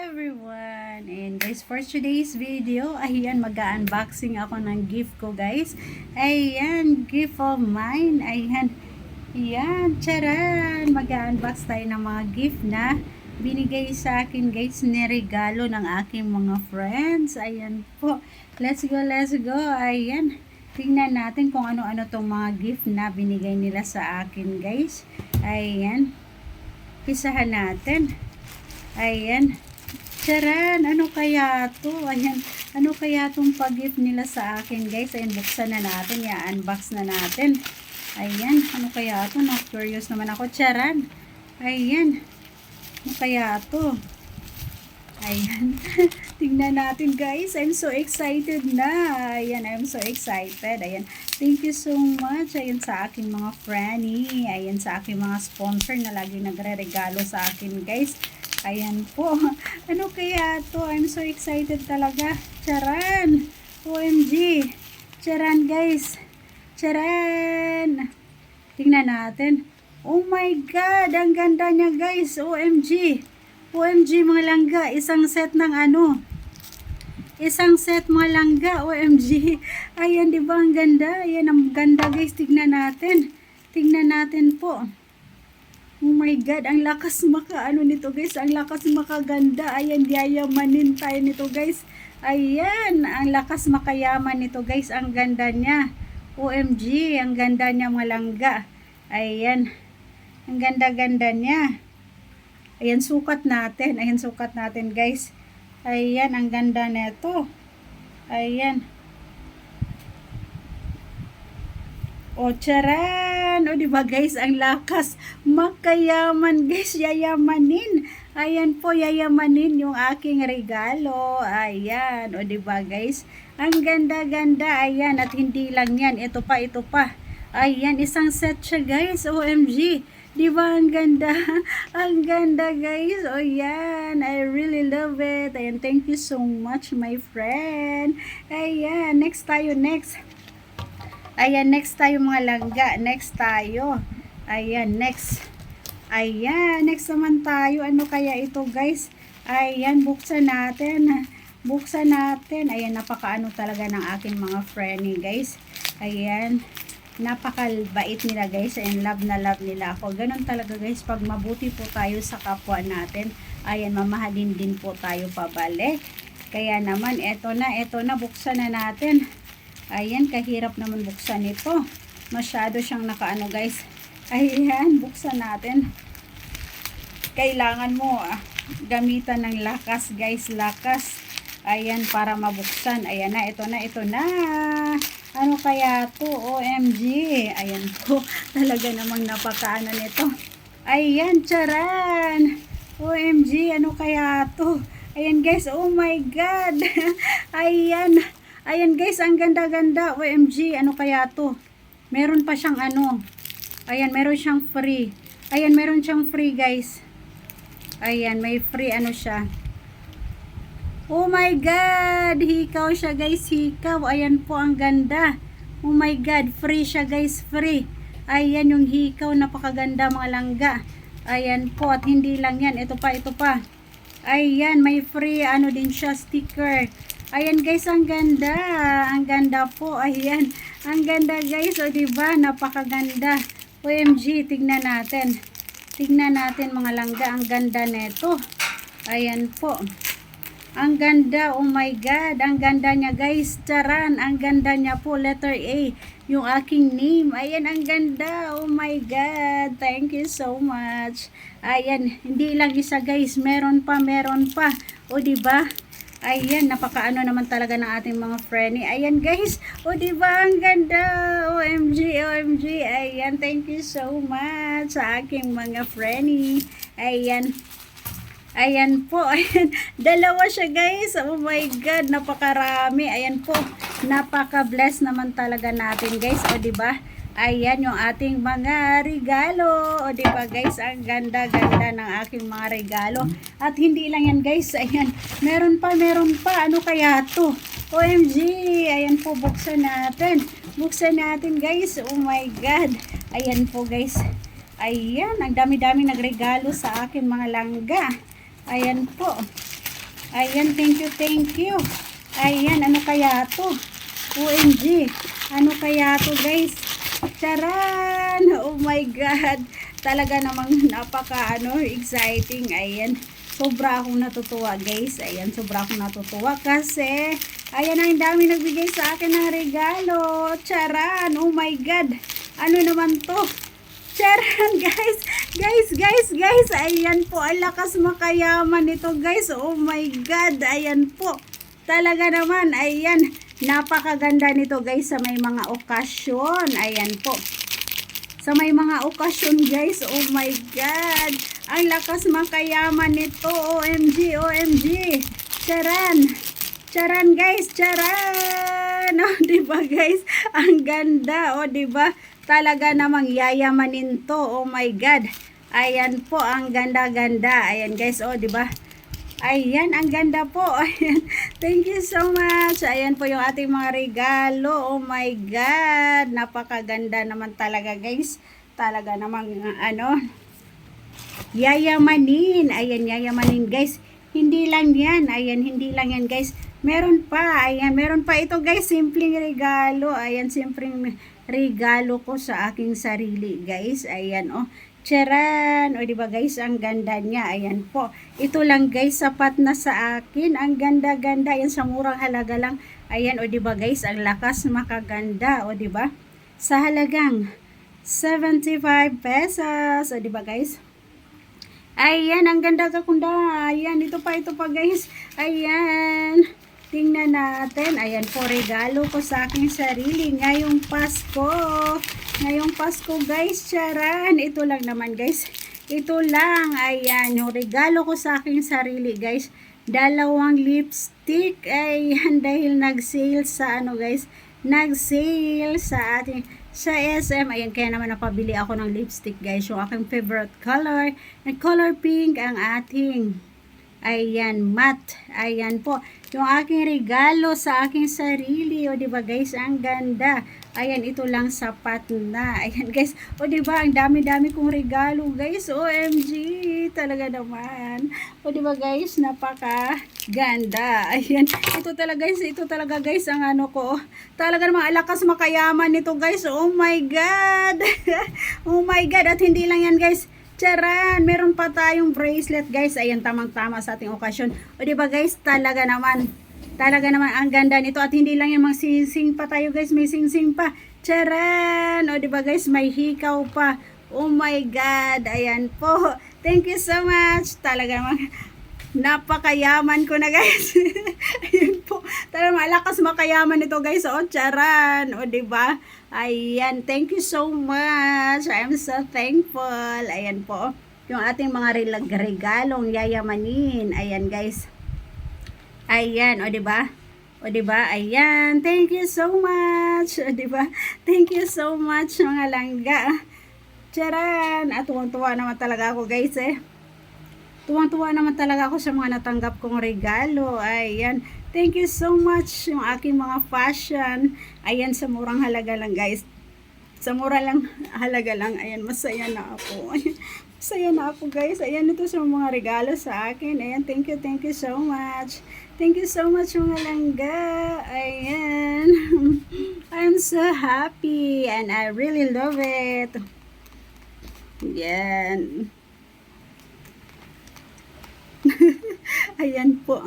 everyone! And guys, for today's video, ayan, mag-unboxing ako ng gift ko guys. Ayan, gift of mine. Ayan, ayan, charan! Mag-unbox tayo ng mga gift na binigay sa akin guys, niregalo ng aking mga friends. Ayan po, let's go, let's go. Ayan, tingnan natin kung ano-ano tong mga gift na binigay nila sa akin guys. Ayan, pisahan natin. Ayan. Charan, ano kaya to? Ayan, ano kaya tong pag-gift nila sa akin guys? Ayan, buksan na natin. I-unbox na natin. Ayan, ano kaya to? Na-curious naman ako. Charan. Ayan. Ano kaya to? Ayan. Tingnan natin guys. I'm so excited na. Ayan, I'm so excited. Ayan. Thank you so much. Ayan sa aking mga franny. Ayan sa aking mga sponsor na lagi nagre-regalo sa akin guys. Ayan po. Ano kaya to? I'm so excited talaga. Charan! OMG! Charan guys! Charan! Tingnan natin. Oh my God! Ang ganda niya guys! OMG! OMG mga langga! Isang set ng ano? Isang set mga langga! OMG! Ayan, diba ang ganda? Ayan, ang ganda guys! Tingnan natin. Tingnan natin po. Oh my God, ang lakas maka-ano nito guys, ang lakas makaganda. Ayan, yayamanin tayo nito guys. Ayan, ang lakas makayaman nito guys, ang ganda niya. OMG, ang ganda niya mga langga. Ayan, ang ganda-ganda niya. Ayan, sukat natin. Ayan, sukat natin guys. Ayan, ang ganda nito. Ayan. O, charan! O, diba guys, ang lakas makayaman guys, yayamanin. Ayan po, yayamanin yung aking regalo. Ayan, o diba guys, ang ganda-ganda. Ayan, at hindi lang yan, ito pa, ito pa. Ayan, isang set siya guys, OMG. Diba ang ganda? Ang ganda guys. O yan, I really love it. Ayan, thank you so much my friend. Ayan, next tayo, next. Ayan, next tayo mga langga. Next tayo. Ayan, next. Ayan, next naman tayo. Ano kaya ito guys? Ayan, buksan natin. Buksan natin. Ayan, napakaano talaga ng aking mga friendly guys. Ayan, napakalbait nila guys. Ayan, love na love nila ako. Ganon talaga guys, pag mabuti po tayo sa kapwa natin. Ayan, mamahalin din po tayo pabalik. Kaya naman, eto na, buksan na natin. Ayan, kahirap naman buksan ito. Masyado siyang nakaano guys. Ayan, buksan natin. Kailangan mo gamitan ng lakas guys, lakas. Ayan, para mabuksan. Ayan na, ito na, ito na. Ano kaya to? OMG. Ayan po, talaga namang napakaano nito. Ayan, charan. OMG, ano kaya to? Ayan guys, oh my God. Ayan. Ayan guys, ang ganda-ganda. OMG, ano kaya to? Meron pa siyang ano. Ayan, meron siyang free. Ayan, meron siyang free guys. Ayan, may free ano siya. Oh my God! Hikaw siya guys, hikaw. Ayan po, ang ganda. Oh my God, free siya guys, free. Ayan yung hikaw, napakaganda mga langga. Ayan po, at hindi lang yan. Ito pa, ito pa. Ayan, may free ano din siya, sticker. Ayan guys, ang ganda. Ang ganda po. Ayan. Ang ganda guys. O diba? Napakaganda. OMG, tignan natin. Tignan natin mga langga. Ang ganda neto. Ayan po. Ang ganda. Oh my God. Ang ganda niya guys. Charan. Ang ganda niya po. Letter A. Yung aking name. Ayan, ang ganda. Oh my God. Thank you so much. Ayan. Hindi lang isa guys. Meron pa, meron pa. O diba? Ayan, napakaano naman talaga ng ating mga friendly. Ayan guys, o diba ang ganda? OMG, OMG. Ayan, thank you so much sa aking mga friendly. Ayan. Ayan po, ayan. Dalawa siya guys. Oh my God, napakarami. Ayan po, napaka-bless naman talaga natin guys. O diba? Ayan yung ating mga regalo. O diba guys, ang ganda-ganda ng aking mga regalo. At hindi lang yan guys. Ayan, meron pa, meron pa. Ano kaya to? OMG, ayan po, buksan natin. Buksan natin guys. Oh my God. Ayan po guys. Ayan, ang dami-dami nagregalo sa akin mga langga. Ayan po. Ayan, thank you, thank you. Ayan, ano kaya to? OMG, ano kaya to guys? Charan! Oh my God! Talaga namang napaka exciting. Ayan, sobra akong natutuwa guys. Ayan, sobra akong natutuwa kasi ayan, ang dami nagbigay sa akin ng regalo. Charan! Oh my God! Ano naman to? Charan guys! Guys! Ayan po, ang lakas makayaman nito guys. Oh my God! Ayan po. Talaga naman, ayan, napakaganda nito guys sa may mga okasyon. Ayan po. Sa may mga okasyon guys, oh my God. Ang lakas makayaman nito. OMG, OMG. Charan. Charan guys, charan. Oh, diba guys? Ang ganda, oh diba? Talaga namang yayamanin to. Oh my God. Ayan po, ang ganda-ganda. Ayan guys, oh diba? Ayan, ang ganda po. Ayan. Thank you so much. Ayan po yung ating mga regalo. Oh my God. Napakaganda naman talaga guys. Talaga namang yayamanin. Ayan, yayamanin guys. Hindi lang yan. Ayan, hindi lang yan guys. Meron pa. Ayan, meron pa ito guys. Simpleng regalo. Ayan, simpleng regalo ko sa aking sarili guys. Ayan, oh. Charan! O diba guys, ang ganda niya. Ayan po. Ito lang guys, sapat na sa akin. Ang ganda-ganda. Ayan, sa murang halaga lang. Ayan, o diba guys, ang lakas makaganda. O diba? Sa halagang 75 pesos. O diba guys? Ayan, ang ganda kakunda. Ayan, ito pa guys. Ayan. Tingnan natin. Ayan po, regalo ko sa aking sarili ngayong Pasko. Ngayong Pasko guys, charan. Ito lang naman guys. Ito lang. Ayan, yung regalo ko sa aking sarili guys. 2 lipstick. Ayan, dahil nag-sale sa guys. Nag-sale sa ating sa SM. Ayan, kaya naman napabili ako ng lipstick guys. Yung aking favorite color. And color pink ang ating. Ayan, matte. Ayan po. Yung aking regalo sa aking sarili. O, diba guys? Ang ganda. Ayan, ito lang sapat na. Ayan guys. O, diba? Ang dami-dami kong regalo guys. OMG. Talaga naman. O, diba guys? Napaka ganda. Ayan. Ito talaga guys ang ko. Talaga namang alakas makayaman nito guys. Oh my God. Oh my God. At hindi lang yan guys. Charan, meron pa tayong bracelet guys. Ayan, tamang-tama sa ating okasyon. O diba guys, talaga naman ang ganda nito. At hindi lang yung singsing pa tayo guys, may singsing pa. Charan, o diba guys, may hikaw pa. Oh my God, ayan po. Thank you so much. Talaga naman, napakayaman ko na guys. Ayun po. Talaga malakas makayaman ito guys. O, charan. O, diba? Ayan. Thank you so much. I'm so thankful. Ayan po. Yung ating mga regalong yayamanin. Ayan guys. Ayan. O, diba? O, diba? Ayan. Thank you so much. O, diba? Thank you so much mga langga. Charan. At tuwang-tuwa naman talaga ako guys Tuwang-tuwa naman talaga ako sa mga natanggap kong regalo. Ayan. Thank you so much. Yung aking mga fashion. Ayan, sa murang halaga lang guys. Sa mura lang halaga lang. Ayan, masaya na ako. Masaya na ako guys. Ayan, ito sa mga regalo sa akin. Ayan, thank you so much. Thank you so much mga langga. Ayan. I'm so happy and I really love it. Ayan. Ayan po.